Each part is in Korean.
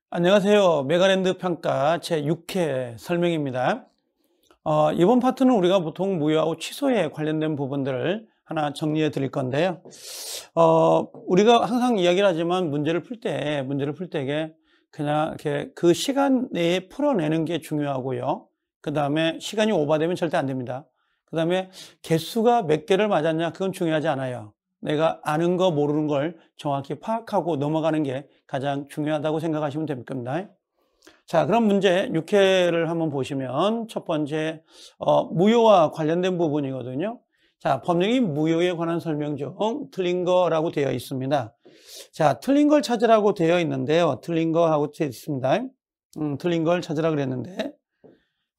안녕하세요. 메가랜드 평가 제6회 설명입니다. 이번 파트는 우리가 보통 무효하고 취소에 관련된 부분들을 하나 정리해 드릴 건데요. 우리가 항상 이야기를 하지만 문제를 풀 때 그냥 이렇게 그 시간 내에 풀어내는 게 중요하고요. 그 다음에 시간이 오버되면 절대 안 됩니다. 그 다음에 개수가 몇 개를 맞았냐, 그건 중요하지 않아요. 내가 아는 거 모르는 걸 정확히 파악하고 넘어가는 게 가장 중요하다고 생각하시면 될 겁니다. 자, 그럼 문제 6회를 한번 보시면 첫 번째 무효와 관련된 부분이거든요. 자, 법령이 무효에 관한 설명 중 틀린 거라고 되어 있습니다. 자, 틀린 걸 찾으라고 되어 있는데요. 틀린 거하고 되어 있습니다. 틀린 걸 찾으라 그랬는데,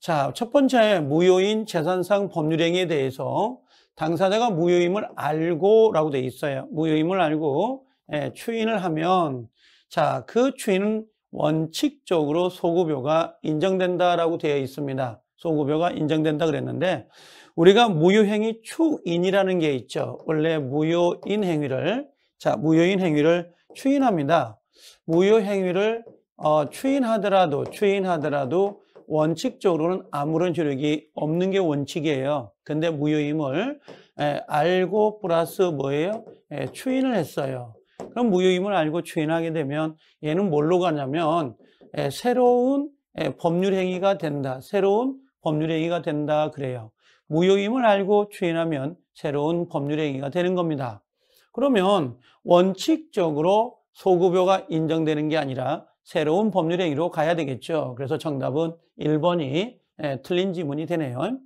자, 첫 번째 무효인 재산상 법률행위에 대해서 당사자가 무효임을 알고 라고 되어 있어요. 무효임을 알고 추인을 하면, 자, 그 추인은 원칙적으로 소급요가 인정된다라고 되어 있습니다. 소급요가 인정된다 그랬는데, 우리가 무효행위 추인이라는 게 있죠. 원래 무효인 행위를 추인합니다. 무효행위를 추인하더라도 원칙적으로는 아무런 효력이 없는 게 원칙이에요. 근데 무효임을 알고 플러스 뭐예요? 추인을 했어요. 그럼 무효임을 알고 추인하게 되면 얘는 뭘로 가냐면 새로운 법률행위가 된다. 새로운 법률행위가 된다 그래요. 무효임을 알고 추인하면 새로운 법률행위가 되는 겁니다. 그러면 원칙적으로 소급요가 인정되는 게 아니라 새로운 법률행위로 가야 되겠죠. 그래서 정답은 1번이 틀린 지문이 되네요.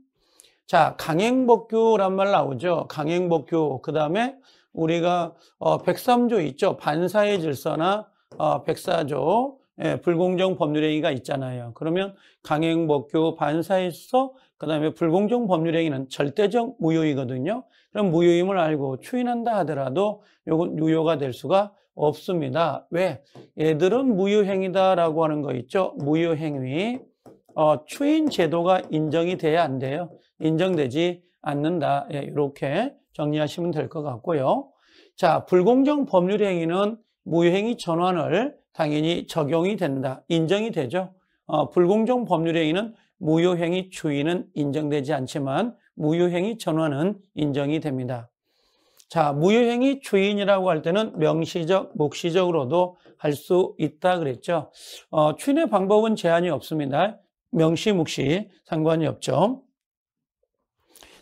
자, 강행법규란 말 나오죠. 강행법규. 그 다음에 우리가 103조 있죠. 반사의 질서나 104조 불공정 법률행위가 있잖아요. 그러면 강행법규, 반사의 질서, 그 다음에 불공정 법률행위는 절대적 무효이거든요. 그럼 무효임을 알고 추인한다 하더라도 이건 유효가 될 수가 없습니다. 왜? 얘들은 무효행위다라고 하는 거 있죠. 무효행위. 추인 제도가 인정이 돼야 안 돼요. 인정되지 않는다. 이렇게 정리하시면 될 것 같고요. 자, 불공정 법률행위는 무효행위 전환을 당연히 적용이 된다. 인정이 되죠. 불공정 법률행위는 무효행위 추인은 인정되지 않지만 무효행위 전환은 인정이 됩니다. 자, 무효행위 추인이라고 할 때는 명시적, 묵시적으로도 할 수 있다 그랬죠. 추인의 방법은 제한이 없습니다. 명시, 묵시 상관이 없죠.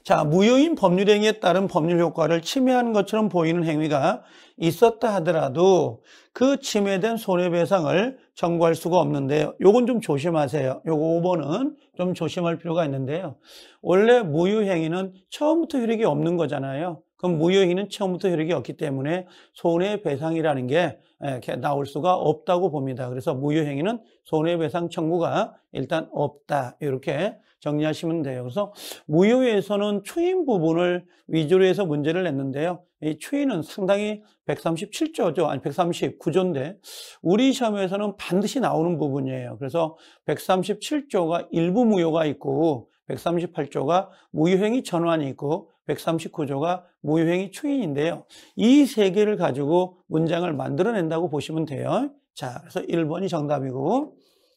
자, 무효인 법률행위에 따른 법률 효과를 침해하는 것처럼 보이는 행위가 있었다 하더라도 그 침해된 손해배상을 청구할 수가 없는데요. 요건 좀 조심하세요. 요거 5번은 좀 조심할 필요가 있는데요. 원래 무효행위는 처음부터 효력이 없는 거잖아요. 그럼 무효행위는 처음부터 효력이 없기 때문에 손해배상이라는 게 이렇게 나올 수가 없다고 봅니다. 그래서 무효행위는 손해배상 청구가 일단 없다. 이렇게 정리하시면 돼요. 그래서 무효에서는 추인 부분을 위주로 해서 문제를 냈는데요. 이 추인은 상당히 137조죠. 아니 139조인데 우리 시험에서는 반드시 나오는 부분이에요. 그래서 137조가 일부 무효가 있고 138조가 무효행위 전환이 있고 139조가 무효행위 추인인데요. 이 세 개를 가지고 문장을 만들어낸다고 보시면 돼요. 자, 그래서 1번이 정답이고,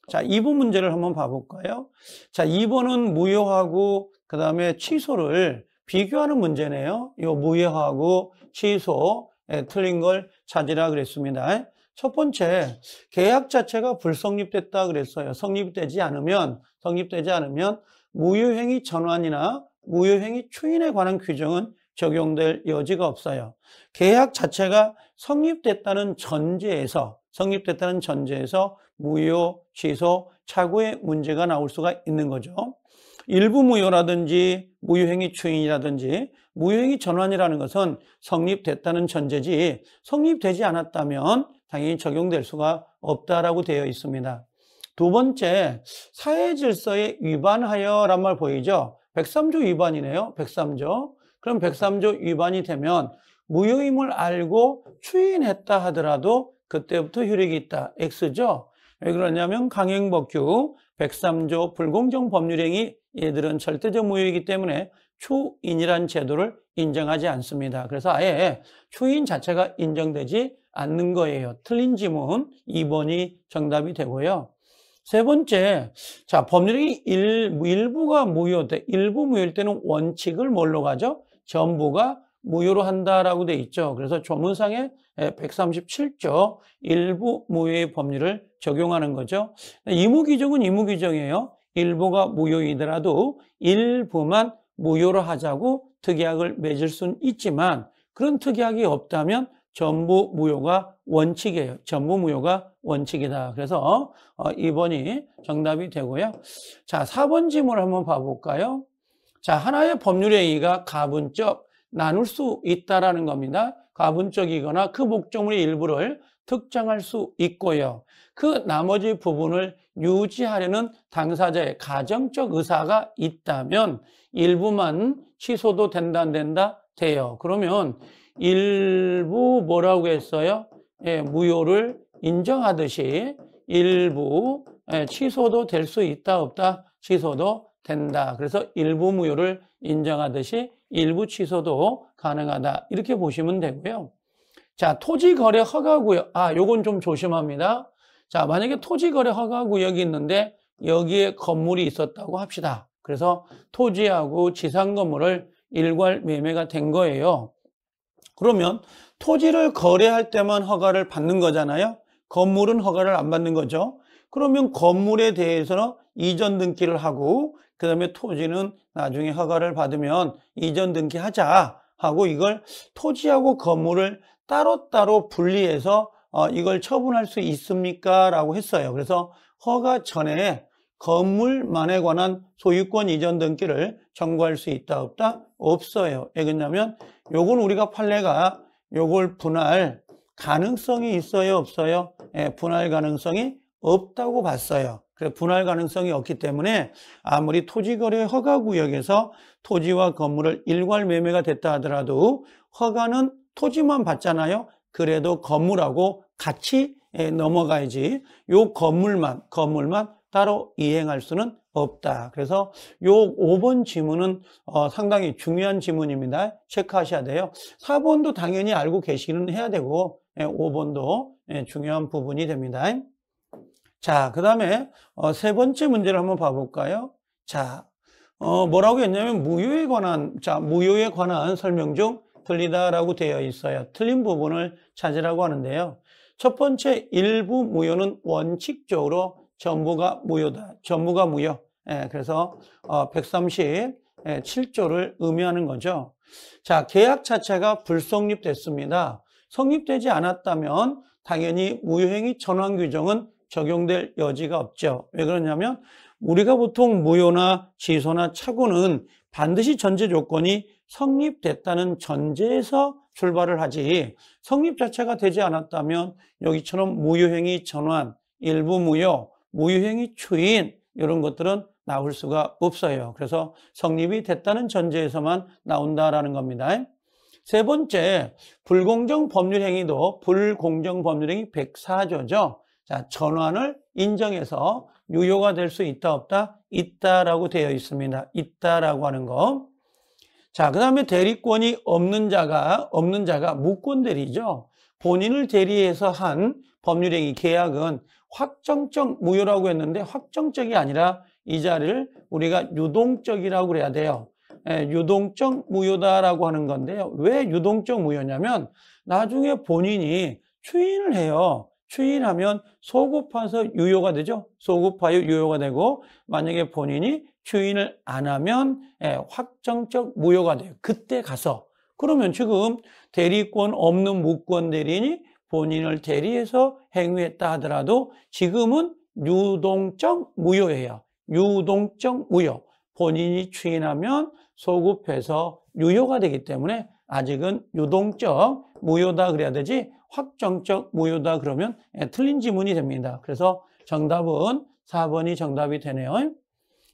자, 2번 문제를 한번 봐볼까요? 자, 2번은 무효하고 그 다음에 취소를 비교하는 문제네요. 이 무효하고 취소 틀린 걸 찾으라 그랬습니다. 첫 번째, 계약 자체가 불성립됐다 그랬어요. 성립되지 않으면 무효행위 전환이나 무효행위 추인에 관한 규정은 적용될 여지가 없어요. 계약 자체가 성립됐다는 전제에서 무효, 취소, 착오의 문제가 나올 수가 있는 거죠. 일부 무효라든지 무효행위 추인이라든지 무효행위 전환이라는 것은 성립됐다는 전제지 성립되지 않았다면 당연히 적용될 수가 없다라고 되어 있습니다. 두 번째, 사회질서에 위반하여란 말 보이죠? 103조 위반이네요. 103조. 그럼 103조 위반이 되면 무효임을 알고 추인했다 하더라도 그때부터 효력이 있다. X죠? 왜 그러냐면 강행법규 103조 불공정 법률행위 얘들은 절대적 무효이기 때문에 추인이란 제도를 인정하지 않습니다. 그래서 아예 추인 자체가 인정되지 않는 거예요. 틀린 지문 2번이 정답이 되고요. 세 번째, 자, 법률행위 일부가 무효돼. 일부 무효일 때는 원칙을 뭘로 가죠? 전부가 무효로 한다라고 돼 있죠. 그래서 조문상에 137조 일부 무효의 법률을 적용하는 거죠. 의무규정은 의무규정이에요. 일부가 무효이더라도 일부만 무효로 하자고 특약을 맺을 수는 있지만 그런 특약이 없다면 전부 무효가 원칙이에요. 전부 무효가 원칙이다. 그래서 2번이 정답이 되고요. 자, 4번 지문을 한번 봐볼까요? 자, 하나의 법률행위가 가분적 나눌 수 있다라는 겁니다. 가분적이거나 그 목적물의 일부를 특정할 수 있고요. 그 나머지 부분을 유지하려는 당사자의 가정적 의사가 있다면 일부만 취소도 된다 안 된다? 돼요. 그러면 일부 뭐라고 했어요? 무효를 인정하듯이 일부 취소도 될 수 있다 없다? 취소도 된다. 그래서 일부 무효를 인정하듯이 일부 취소도 가능하다. 이렇게 보시면 되고요. 자, 토지거래 허가구역. 요건 좀 조심합니다. 자, 만약에 토지거래 허가구역이 있는데 여기에 건물이 있었다고 합시다. 그래서 토지하고 지상 건물을 일괄 매매가 된 거예요. 그러면 토지를 거래할 때만 허가를 받는 거잖아요. 건물은 허가를 안 받는 거죠. 그러면 건물에 대해서는 이전 등기를 하고 그 다음에 토지는 나중에 허가를 받으면 이전 등기하자 하고 이걸 토지하고 건물을 따로따로 분리해서 이걸 처분할 수 있습니까? 라고 했어요. 그래서 허가 전에 건물만에 관한 소유권 이전 등기를 청구할 수 있다 없다? 없어요. 왜 그러냐면 요건 우리가 판례가 요걸 분할 가능성이 있어요 없어요? 분할 가능성이 없다고 봤어요. 그래서 분할 가능성이 없기 때문에 아무리 토지거래 허가구역에서 토지와 건물을 일괄 매매가 됐다 하더라도 허가는 토지만 받잖아요. 그래도 건물하고 같이 넘어가야지 요 건물만 따로 이행할 수는 없다. 그래서 요 5번 지문은 상당히 중요한 지문입니다. 체크하셔야 돼요. 4번도 당연히 알고 계시기는 해야 되고 5번도 중요한 부분이 됩니다. 자, 그 다음에 세 번째 문제를 한번 봐볼까요? 자, 뭐라고 했냐면 무효에 관한 설명 중 틀리다라고 되어 있어요. 틀린 부분을 찾으라고 하는데요. 첫 번째, 일부 무효는 원칙적으로 전부가 무효다. 전부가 무효. 그래서 137조를 의미하는 거죠. 자, 계약 자체가 불성립됐습니다. 성립되지 않았다면 당연히 무효행위 전환 규정은 적용될 여지가 없죠. 왜 그러냐면 우리가 보통 무효나 취소나 착오는 반드시 전제 조건이 성립됐다는 전제에서 출발을 하지 성립 자체가 되지 않았다면 여기처럼 무효행위 전환, 일부 무효, 무효행위 추인 이런 것들은 나올 수가 없어요. 그래서 성립이 됐다는 전제에서만 나온다라는 겁니다. 세 번째, 불공정 법률행위도 불공정 법률행위 104조죠. 자, 전환을 인정해서 유효가 될 수 있다 없다? 있다라고 되어 있습니다. 있다라고 하는 거. 자, 그 다음에 대리권이 없는 자가 무권 대리죠. 본인을 대리해서 한 법률행위 계약은 확정적 무효라고 했는데 확정적이 아니라 이 자리를 우리가 유동적이라고 그래야 돼요. 유동적 무효다라고 하는 건데요. 왜 유동적 무효냐면 나중에 본인이 추인을 해요. 추인하면 소급해서 유효가 되죠. 소급하여 유효가 되고 만약에 본인이 추인을 안 하면 확정적 무효가 돼요. 그때 가서. 그러면 지금 대리권 없는 무권 대리인이 본인을 대리해서 행위했다 하더라도 지금은 유동적 무효예요. 유동적 무효. 본인이 추인하면 소급해서 유효가 되기 때문에 아직은 유동적 무효다 그래야 되지 확정적 무효다 그러면 틀린 지문이 됩니다. 그래서 정답은 4번이 정답이 되네요.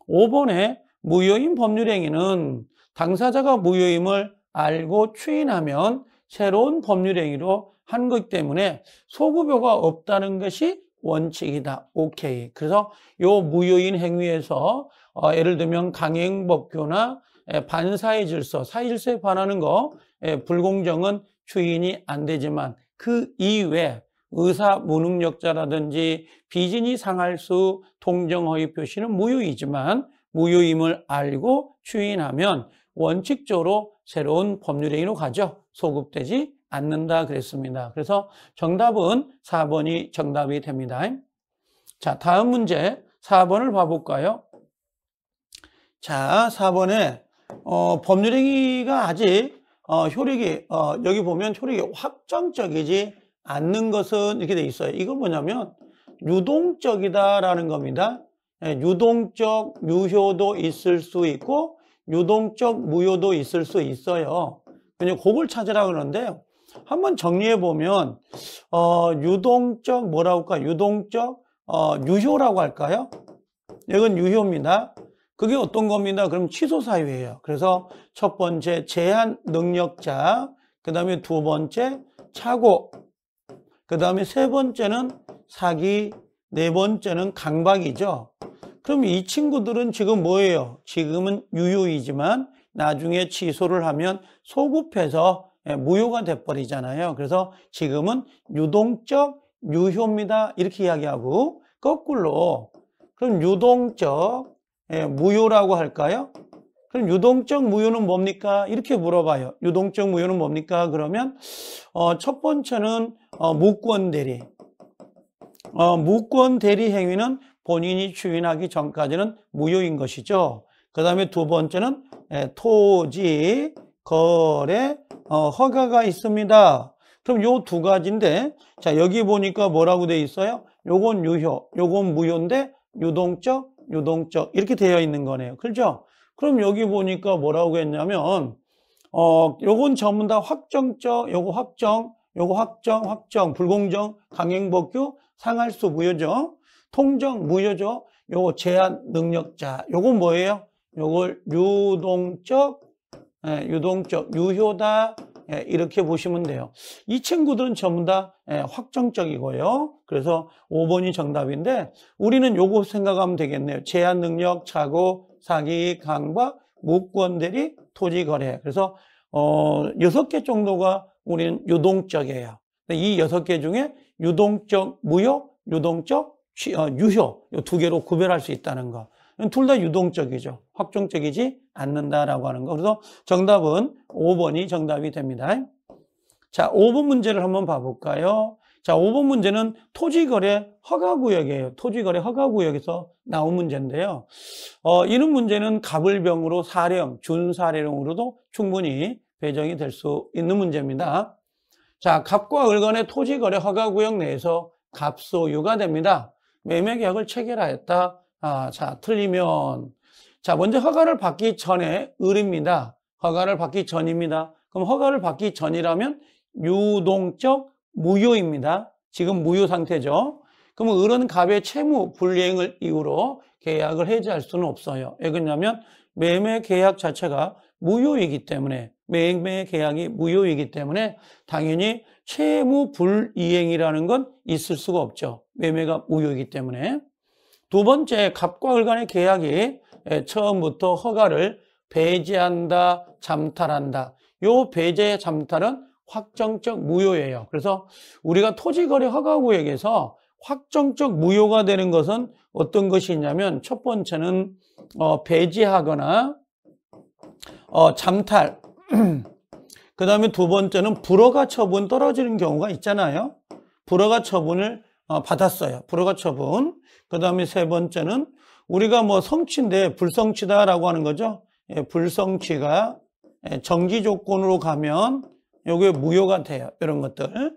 5번에 무효인 법률행위는 당사자가 무효임을 알고 추인하면 새로운 법률행위로 한 것 때문에 소급효가 없다는 것이 원칙이다. 오케이. 그래서 요 무효인 행위에서 예를 들면 강행법규나 반사의 질서, 사의 질서에 반하는 거 불공정은 추인이 안 되지만 그 이외에 의사 무능력자라든지 비진이 상할수 동정허위 표시는 무효이지만 무효임을 알고 추인하면 원칙적으로 새로운 법률행위로 가죠. 소급되지 않는다 그랬습니다. 그래서 정답은 4번이 정답이 됩니다. 자, 다음 문제 4번을 봐볼까요? 자, 4번에 법률행위가 아직 효력이 여기 보면 효력이 확정적이지 않는 것은 이렇게 돼 있어요. 이건 뭐냐면 유동적이다라는 겁니다. 유동적 유효도 있을 수 있고 유동적 무효도 있을 수 있어요. 그냥 그걸 찾으라 그러는데 한번 정리해 보면 유동적 뭐라고 할까? 유동적 유효라고 할까요? 이건 유효입니다. 그게 어떤 겁니다? 그럼 취소 사유예요. 그래서 첫 번째 제한 능력자, 그 다음에 두 번째 착오, 그 다음에 세 번째는 사기, 네 번째는 강박이죠. 그럼 이 친구들은 지금 뭐예요? 지금은 유효이지만 나중에 취소를 하면 소급해서 무효가 돼버리잖아요. 그래서 지금은 유동적 유효입니다. 이렇게 이야기하고 거꾸로 그럼 유동적 무효라고 할까요? 그럼 유동적 무효는 뭡니까? 이렇게 물어봐요. 유동적 무효는 뭡니까? 그러면 첫 번째는 무권 대리. 무권 대리 행위는 본인이 추인하기 전까지는 무효인 것이죠. 그 다음에 두 번째는 토지 거래 허가가 있습니다. 그럼 요 두 가지인데 자 여기 보니까 뭐라고 돼 있어요? 요건 유효, 요건 무효인데 유동적 이렇게 되어 있는 거네요. 그렇죠? 그럼 여기 보니까 뭐라고 했냐면 요건 전부 다 확정적, 요거 확정, 불공정, 강행법규, 상할수 무효죠. 통정 무효죠. 요거 제한 능력자, 요건 뭐예요? 요걸 유동적, 유효다. 이렇게 보시면 돼요. 이 친구들은 전부 다 확정적이고요. 그래서 5번이 정답인데 우리는 요거 생각하면 되겠네요. 제한 능력, 착오, 사기, 강박, 무권 대리, 토지 거래. 그래서 6개 정도가 우리는 유동적이에요. 이 6개 중에 유동적 무효, 유동적 유효 이 두 개로 구별할 수 있다는 거. 둘 다 유동적이죠. 확정적이지 않는다라고 하는 거. 그래서 정답은 5번이 정답이 됩니다. 자, 5번 문제를 한번 봐볼까요? 자, 5번 문제는 토지거래 허가구역이에요. 토지거래 허가구역에서 나온 문제인데요. 이런 문제는 갑을병으로 사령, 준사령으로도 충분히 배정이 될 수 있는 문제입니다. 자, 갑과 을간의 토지거래 허가구역 내에서 갑소유가 됩니다. 매매계약을 체결하였다. 자, 틀리면 자, 먼저 허가를 받기 전에 을입니다. 허가를 받기 전입니다. 그럼 허가를 받기 전이라면 유동적 무효입니다. 지금 무효 상태죠. 그럼 을은 갑의 채무 불이행을 이유로 계약을 해지할 수는 없어요. 왜 그러냐면 매매 계약 자체가 무효이기 때문에 매매 계약이 무효이기 때문에 당연히 채무 불이행이라는 건 있을 수가 없죠. 매매가 무효이기 때문에. 두 번째, 갑과 을 간의 계약이 처음부터 허가를 배제한다, 잠탈한다. 요 배제, 잠탈은 확정적 무효예요. 그래서 우리가 토지거래 허가구역에서 확정적 무효가 되는 것은 어떤 것이 있냐면 첫 번째는 배제하거나 잠탈 그 다음에 두 번째는 불허가 처분 떨어지는 경우가 있잖아요. 불허가 처분을 받았어요. 불허가 처분. 그 다음에 세 번째는 우리가 뭐 성취인데 불성취다라고 하는 거죠. 불성취가 정지 조건으로 가면 요게 무효가 돼요. 이런 것들.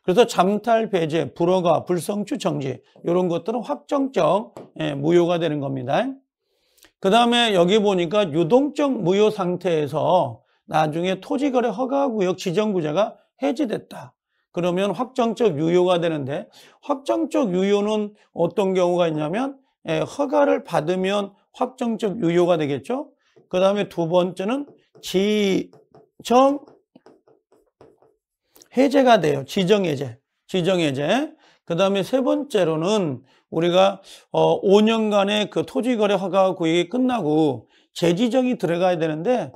그래서 잠탈, 배제, 불허가, 불성취, 정지 이런 것들은 확정적 무효가 되는 겁니다. 그 다음에 여기 보니까 유동적 무효 상태에서 나중에 토지거래 허가구역 지정구제가 해지됐다. 그러면 확정적 유효가 되는데 확정적 유효는 어떤 경우가 있냐면 허가를 받으면 확정적 유효가 되겠죠. 그 다음에 두 번째는 지정 해제가 돼요. 지정해제. 그 다음에 세 번째로는 우리가 5년간의 그 토지거래 허가 구역이 끝나고 재지정이 들어가야 되는데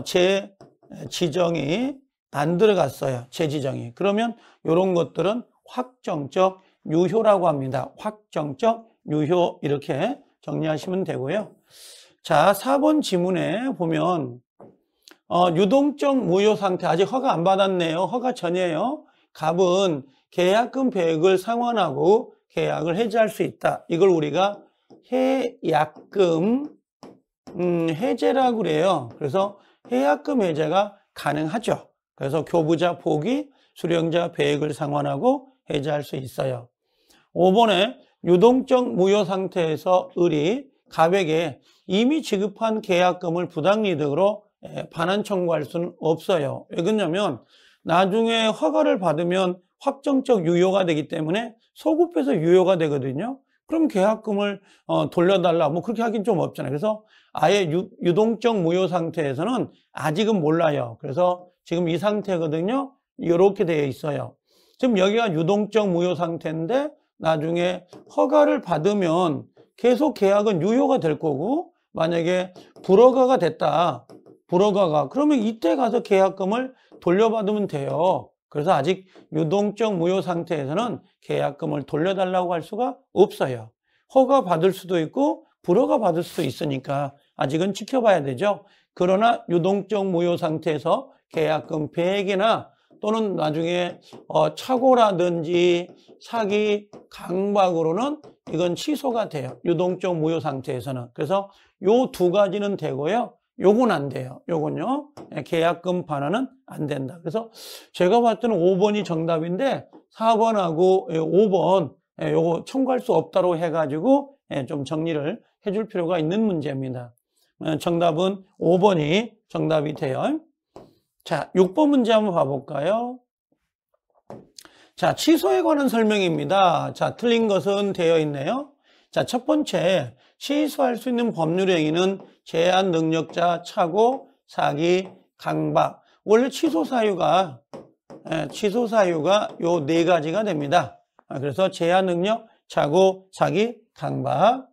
재지정이 안 들어갔어요. 재지정이. 그러면 이런 것들은 확정적 유효라고 합니다. 확정적 유효 이렇게 정리하시면 되고요. 자, 4번 지문에 보면 유동적 무효 상태 아직 허가 안 받았네요. 허가 전이에요. 갑은 계약금 배액을 상환하고 계약을 해지할 수 있다. 이걸 우리가 해약금 해제라고 그래요. 그래서 해약금 해제가 가능하죠. 그래서 교부자 포기, 수령자 배액을 상환하고 해제할 수 있어요. 5번에 유동적 무효 상태에서 을이 갑에게 이미 지급한 계약금을 부당이득으로 반환 청구할 수는 없어요. 왜 그러냐면 나중에 허가를 받으면 확정적 유효가 되기 때문에 소급해서 유효가 되거든요. 그럼 계약금을 돌려달라 뭐 그렇게 하긴 좀 없잖아요. 그래서 아예 유동적 무효 상태에서는 아직은 몰라요. 그래서 지금 이 상태거든요. 이렇게 되어 있어요. 지금 여기가 유동적 무효 상태인데 나중에 허가를 받으면 계속 계약은 유효가 될 거고 만약에 불허가가 됐다. 불허가가 그러면 이때 가서 계약금을 돌려받으면 돼요. 그래서 아직 유동적 무효 상태에서는 계약금을 돌려달라고 할 수가 없어요. 허가 받을 수도 있고 불허가 받을 수도 있으니까 아직은 지켜봐야 되죠. 그러나 유동적 무효 상태에서 계약금 배액이나 또는 나중에 착오라든지 사기, 강박으로는 이건 취소가 돼요. 유동적 무효 상태에서는. 그래서 요 두 가지는 되고요. 요건 안 돼요. 요건요. 계약금 반환은 안 된다. 그래서 제가 봤을 때는 5번이 정답인데 4번하고 5번 요거 청구할 수 없다고 해가지고 좀 정리를 해줄 필요가 있는 문제입니다. 정답은 5번이 정답이 돼요. 자, 6번 문제 한번 봐볼까요? 자, 취소에 관한 설명입니다. 자, 틀린 것은 되어 있네요. 자, 첫 번째, 취소할 수 있는 법률 행위는 제한 능력자, 착오, 사기, 강박. 원래 취소 사유가 요 네 가지가 됩니다. 그래서 제한 능력, 착오, 사기, 강박.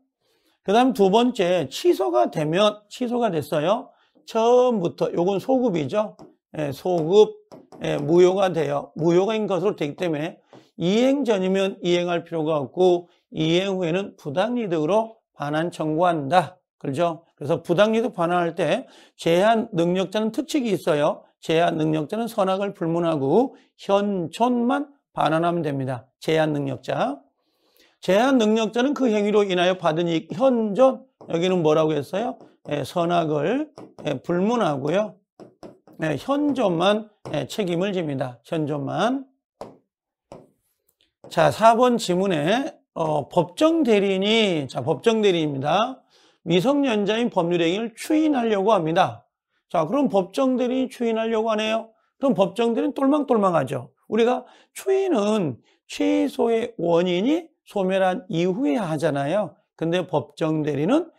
그 다음 두 번째, 취소가 됐어요. 처음부터, 요건 소급이죠. 소급, 무효가 돼요. 무효인 것으로 되기 때문에 이행 전이면 이행할 필요가 없고 이행 후에는 부당이득으로 반환 청구한다. 그렇죠? 그래서 부당이득 반환할 때 제한 능력자는 특칙이 있어요. 제한 능력자는 선악을 불문하고 현존만 반환하면 됩니다. 제한 능력자. 제한 능력자는 그 행위로 인하여 받은 이익, 현존. 여기는 뭐라고 했어요? 선악을 불문하고요. 현존만 책임을 집니다. 현존만. 자, 4번 지문에 법정 대리인이 법정 대리인입니다. 미성년자인 법률 행위를 추인하려고 합니다. 자, 그럼 법정 대리인이 추인하려고 하네요. 그럼 법정 대리인 똘망똘망하죠. 우리가 추인은 취소의 원인이 소멸한 이후에 하잖아요. 근데 법정 대리는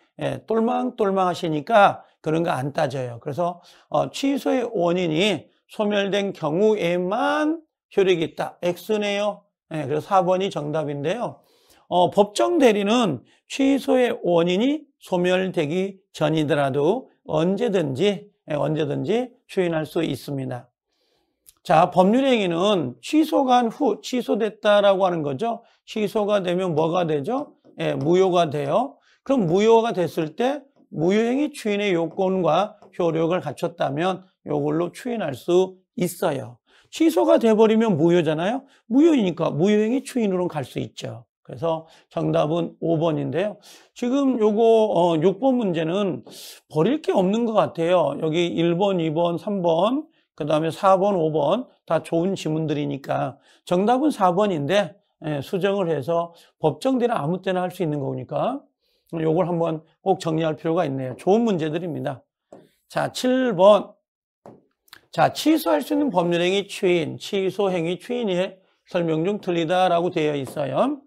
똘망똘망하시니까 그런 거 안 따져요. 그래서 취소의 원인이 소멸된 경우에만 효력이 있다. X네요. 그래서 4번이 정답인데요. 법정 대리는 취소의 원인이 소멸되기 전이더라도 언제든지 추인할 수 있습니다. 자, 법률행위는 취소간 후 취소됐다라고 하는 거죠. 취소가 되면 뭐가 되죠? 무효가 돼요. 그럼 무효가 됐을 때 무효행위 추인의 요건과 효력을 갖췄다면 이걸로 추인할 수 있어요. 취소가 돼버리면 무효잖아요. 무효이니까 무효행위 추인으로 갈 수 있죠. 그래서 정답은 5번인데요. 지금 요거 6번 문제는 버릴 게 없는 것 같아요. 여기 1번, 2번, 3번, 그 다음에 4번, 5번 다 좋은 지문들이니까 정답은 4번인데 수정을 해서 법정 대리는 아무 때나 할 수 있는 거니까 요걸 한번 꼭 정리할 필요가 있네요. 좋은 문제들입니다. 자, 7번. 자, 취소할 수 있는 법률행위 추인, 취소행위 추인이 설명 중 틀리다라고 되어 있어요.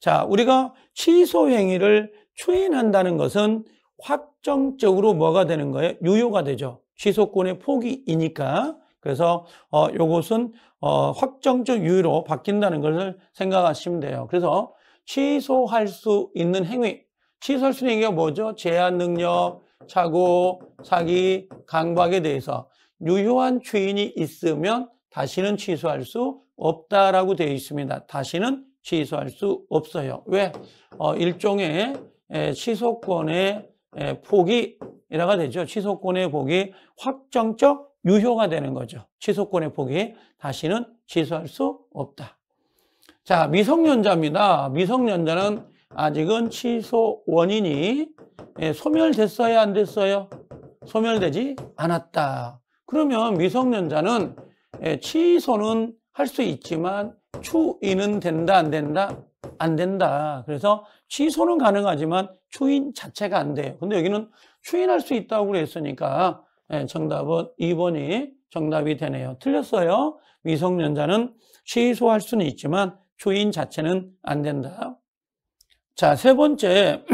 자, 우리가 취소행위를 추인한다는 것은 확정적으로 뭐가 되는 거예요? 유효가 되죠. 취소권의 포기이니까. 그래서 요것은 확정적 유효로 바뀐다는 것을 생각하시면 돼요. 그래서 취소할 수 있는 행위, 취소할 수 있는 행위가 뭐죠? 제한 능력, 착오, 사기, 강박에 대해서 유효한 추인이 있으면 다시는 취소할 수 없다라고 되어 있습니다. 다시는 취소할 수 없어요. 왜? 일종의 취소권의 포기라가 되죠. 취소권의 포기, 확정적 유효가 되는 거죠. 취소권의 포기, 다시는 취소할 수 없다. 자, 미성년자입니다. 미성년자는 아직은 취소 원인이 소멸됐어야 안 됐어요? 소멸되지 않았다. 그러면 미성년자는 취소는 할 수 있지만 추인은 된다, 안 된다? 안 된다. 그래서 취소는 가능하지만 추인 자체가 안 돼요. 근데 여기는 추인할 수 있다고 그랬으니까 정답은 2번이 정답이 되네요. 틀렸어요. 미성년자는 취소할 수는 있지만 추인 자체는 안 된다. 자, 세 번째.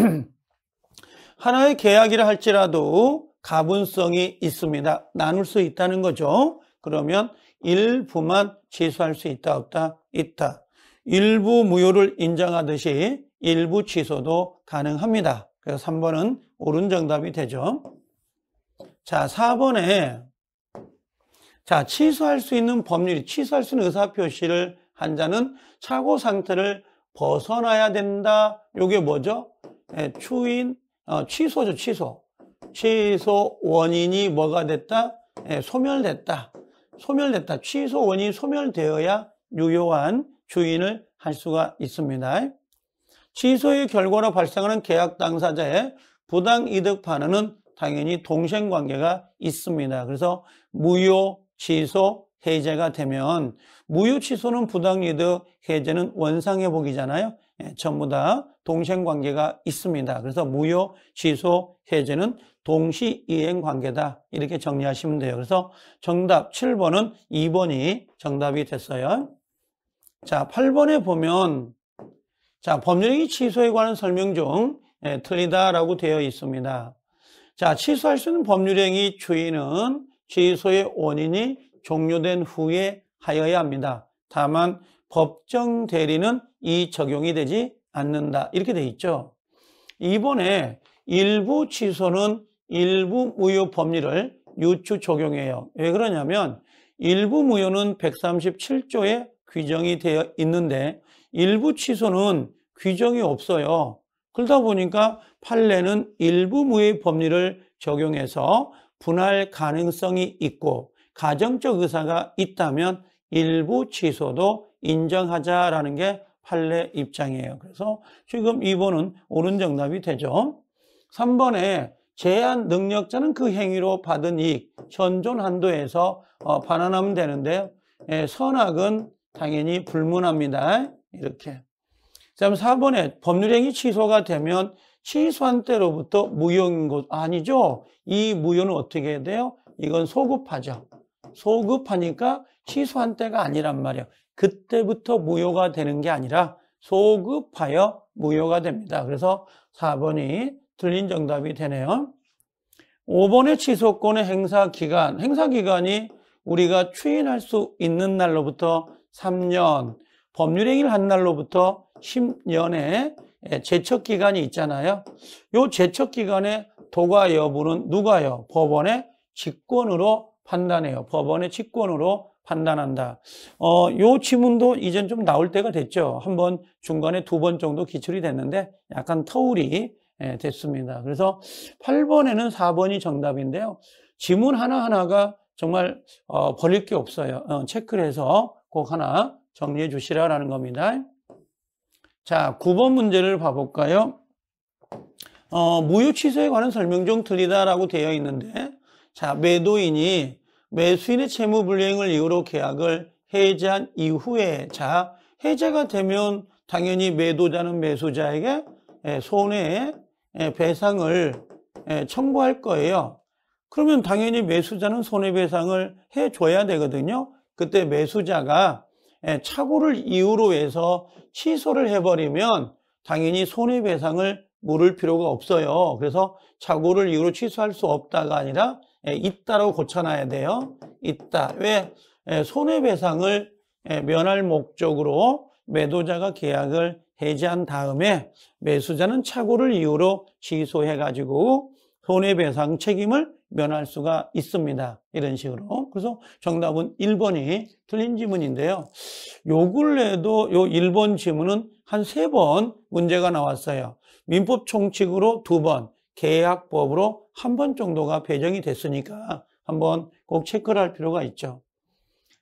하나의 계약이라 할지라도 가분성이 있습니다. 나눌 수 있다는 거죠. 그러면 일부만 취소할 수 있다, 없다? 있다. 일부 무효를 인정하듯이 일부 취소도 가능합니다. 그래서 3번은 옳은 정답이 되죠. 자, 4번에 자, 취소할 수 있는 법률이, 취소할 수 있는 의사표시를 한 자는 착오 상태를 벗어나야 된다. 요게 뭐죠? 추인, 취소죠, 취소. 취소 원인이 뭐가 됐다? 소멸됐다. 소멸됐다. 취소 원인이 소멸되어야 유효한 추인을 할 수가 있습니다. 취소의 결과로 발생하는 계약 당사자의 부당이득 반환은 당연히 동생관계가 있습니다. 그래서 무효, 취소, 해제가 되면 무효, 취소는 부당이득, 해제는 원상회복이잖아요. 전부 다 동생관계가 있습니다. 그래서 무효, 취소, 해제는 동시이행관계다. 이렇게 정리하시면 돼요. 그래서 정답 7번은 2번이 정답이 됐어요. 자, 8번에 보면 자, 법률행위 취소에 관한 설명 중 틀리다라고 되어 있습니다. 자, 취소할 수 있는 법률행위 추인은 취소의 원인이 종료된 후에 하여야 합니다. 다만 법정 대리는 이 적용이 되지 않는다. 이렇게 되어 있죠. 이번에 일부 취소는 일부 무효 법률을 유추 적용해요. 왜 그러냐면 일부 무효는 137조에 규정이 되어 있는데 일부 취소는 규정이 없어요. 그러다 보니까 판례는 일부 무효 법률을 적용해서 분할 가능성이 있고 가정적 의사가 있다면 일부 취소도 인정하자라는 게 판례 입장이에요. 그래서 지금 2번은 옳은 정답이 되죠. 3번에 제한 능력자는 그 행위로 받은 이익, 현존 한도에서 반환하면 되는데요. 선악은 당연히 불문합니다. 이렇게. 그다음 4번에 법률행위 취소가 되면 취소한 때로부터 무효인 것 아니죠. 이 무효는 어떻게 해야 돼요? 이건 소급하죠. 소급하니까 취소한 때가 아니란 말이에요. 그때부터 무효가 되는 게 아니라 소급하여 무효가 됩니다. 그래서 4번이 틀린 정답이 되네요. 5번의 취소권의 행사기간. 행사기간이 우리가 추인할 수 있는 날로부터 3년, 법률행위를 한 날로부터 10년의 제척기간이 있잖아요. 이 제척기간의 도과 여부는 누가요? 법원의 직권으로 판단해요. 법원의 직권으로 판단한다. 요 지문도 이젠 좀 나올 때가 됐죠. 한번 중간에 2번 정도 기출이 됐는데 약간 터울이 됐습니다. 그래서 8번에는 4번이 정답인데요. 지문 하나하나가 정말 버릴 게 없어요. 체크를 해서 꼭 하나 정리해 주시라는 겁니다. 자, 9번 문제를 봐볼까요? 무효 취소에 관한 설명 중 틀리다라고 되어 있는데, 자, 매도인이 매수인의 채무 불이행을 이유로 계약을 해지한 이후에, 자, 해제가 되면 당연히 매도자는 매수자에게 손해배상을 청구할 거예요. 그러면 당연히 매수자는 손해배상을 해줘야 되거든요. 그때 매수자가 착오를 이유로 해서 취소를 해버리면 당연히 손해배상을 물을 필요가 없어요. 그래서 착오를 이유로 취소할 수 없다가 아니라 있다라고 고쳐놔야 돼요. 있다. 왜? 손해배상을 면할 목적으로 매도자가 계약을 해지한 다음에 매수자는 착오를 이유로 취소해가지고 손해배상 책임을 면할 수가 있습니다. 이런 식으로. 그래서 정답은 1번이 틀린 지문인데요. 요 근래에도 요 1번 지문은 한 3번 문제가 나왔어요. 민법 총칙으로 2번, 계약법으로 1번 정도가 배정이 됐으니까 한번 꼭 체크를 할 필요가 있죠.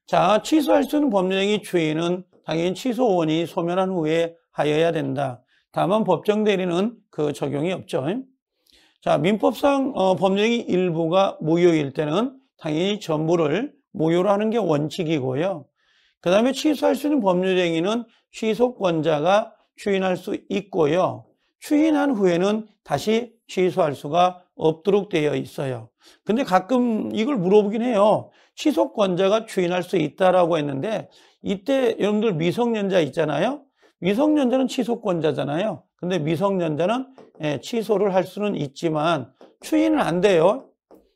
자, 취소할 수 있는 법률행위 추이는 당연히 취소원이 소멸한 후에 하여야 된다. 다만 법정 대리는 그 적용이 없죠. 자, 민법상 법률행위 일부가 무효일 때는 당연히 전부를 무효로 하는 게 원칙이고요. 그 다음에 취소할 수 있는 법률행위는 취소권자가 추인할 수 있고요. 추인한 후에는 다시 취소할 수가 없도록 되어 있어요. 근데 가끔 이걸 물어보긴 해요. 취소권자가 추인할 수 있다라고 했는데 이때 여러분들 미성년자 있잖아요. 미성년자는 취소권자잖아요. 근데 미성년자는 취소를 할 수는 있지만 추인은 안 돼요.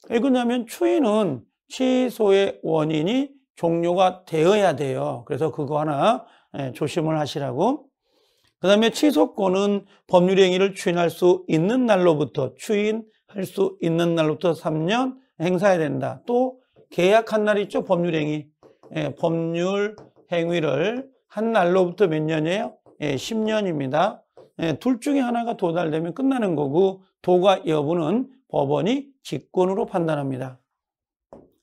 왜 그러냐면 추인은 취소의 원인이 종료가 되어야 돼요. 그래서 그거 하나 조심을 하시라고. 그 다음에 취소권은 법률행위를 추인할 수 있는 날로부터 추인할 수 있는 날로부터 3년 행사해야 된다. 또 계약한 날 있죠. 법률행위. 법률 행위를 한 날로부터 몇 년이에요? 10년입니다. 둘 중에 하나가 도달되면 끝나는 거고 도가 여부는 법원이 직권으로 판단합니다.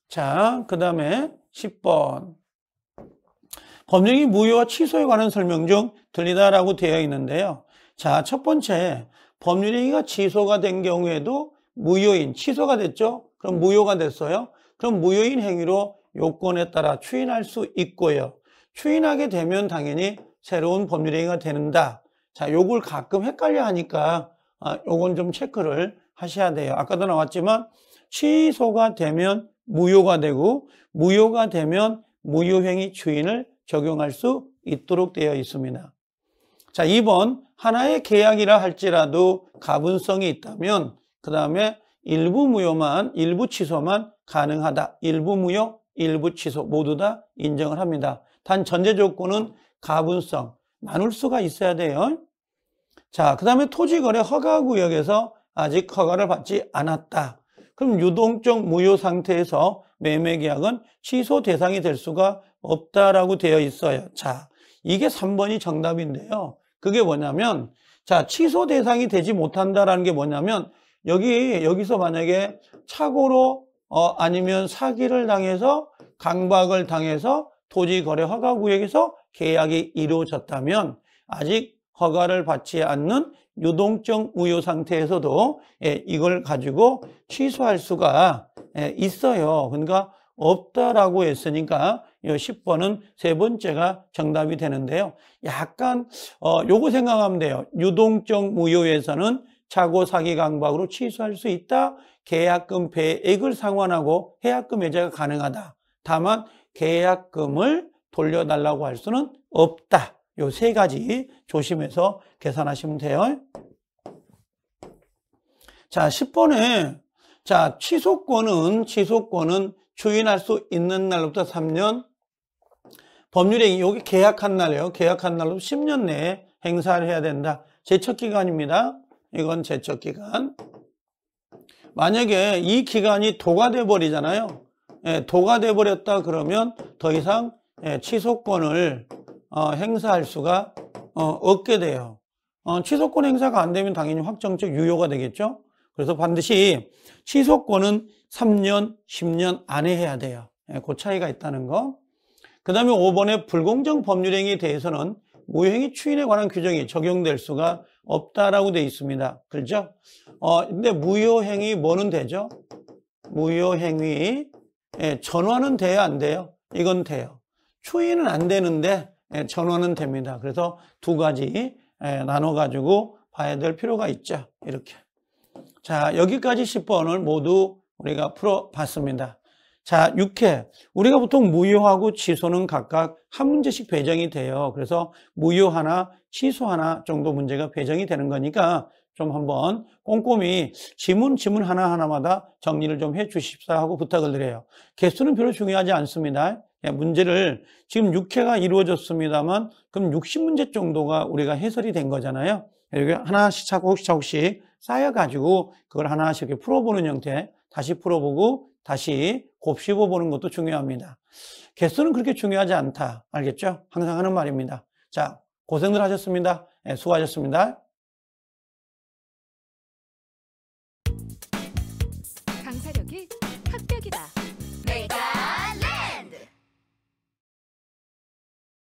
자, 그 다음에 10번. 법률행위 무효와 취소에 관한 설명 중 틀리다라고 되어 있는데요. 자, 첫 번째, 법률행위가 취소가 된 경우에도 무효인, 취소가 됐죠? 그럼 무효가 됐어요. 그럼 무효인 행위로 요건에 따라 추인할 수 있고요. 추인하게 되면 당연히 새로운 법률행위가 되는다. 자, 요걸 가끔 헷갈려 하니까 요건 좀 체크를 하셔야 돼요. 아까도 나왔지만 취소가 되면 무효가 되고 무효가 되면 무효행위 추인을 적용할 수 있도록 되어 있습니다. 자, 2번 하나의 계약이라 할지라도 가분성이 있다면 그 다음에 일부 무효만 일부 취소만 가능하다. 일부 무효, 일부 취소 모두 다 인정을 합니다. 단 전제 조건은 가분성, 나눌 수가 있어야 돼요. 자, 그 다음에 토지거래 허가구역에서 아직 허가를 받지 않았다. 그럼 유동적 무효 상태에서 매매계약은 취소 대상이 될 수가 없다라고 되어 있어요. 자, 이게 3번이 정답인데요. 그게 뭐냐면, 자, 취소 대상이 되지 못한다라는 게 뭐냐면, 여기서 만약에 착오로, 아니면 사기를 당해서 강박을 당해서 토지거래 허가구역에서 계약이 이루어졌다면, 아직 허가를 받지 않는 유동적 무효 상태에서도 이걸 가지고 취소할 수가 있어요. 그러니까 없다라고 했으니까 이 10번은 세 번째가 정답이 되는데요. 약간 요거 생각하면 돼요. 유동적 무효에서는 착오, 사기, 강박으로 취소할 수 있다. 계약금 배액을 상환하고 해약금 해제가 가능하다. 다만 계약금을 돌려달라고 할 수는 없다. 요 세 가지 조심해서 계산하시면 돼요. 자, 10번에 자, 취소권은 추인할 수 있는 날로부터 3년 법률행위, 여기 계약한 날이에요. 계약한 날로부터 10년 내에 행사를 해야 된다. 제척기간입니다. 이건 제척기간. 만약에 이 기간이 도가 돼버리잖아요. 도가 돼버렸다 그러면 더 이상 취소권을 행사할 수가 없게 돼요. 취소권 행사가 안 되면 당연히 확정적 유효가 되겠죠. 그래서 반드시 취소권은 3년, 10년 안에 해야 돼요. 그 차이가 있다는 거. 그 다음에 5번의 불공정 법률행위에 대해서는 무효행위 추인에 관한 규정이 적용될 수가 없다라고 되어 있습니다. 그렇죠? 근데 무효행위 뭐는 되죠? 무효행위 전환은 돼야 안 돼요? 이건 돼요. 추인은 안 되는데 전환은 됩니다. 그래서 두 가지 나눠가지고 봐야 될 필요가 있죠. 이렇게. 자, 여기까지 10번을 모두 우리가 풀어봤습니다. 자, 6회. 우리가 보통 무효하고 취소는 각각 한 문제씩 배정이 돼요. 그래서 무효 하나, 취소 하나 정도 문제가 배정이 되는 거니까 좀 한번 꼼꼼히 지문 하나하나마다 정리를 좀 해 주십사 하고 부탁을 드려요. 개수는 별로 중요하지 않습니다. 문제를 지금 6회가 이루어졌습니다만 그럼 60문제 정도가 우리가 해설이 된 거잖아요. 여기 하나씩 차곡씩 쌓여가지고 그걸 하나씩 이렇게 풀어보는 형태 다시 풀어보고 다시 곱씹어 보는 것도 중요합니다. 개수는 그렇게 중요하지 않다. 알겠죠? 항상 하는 말입니다. 자, 고생들 하셨습니다. 수고하셨습니다.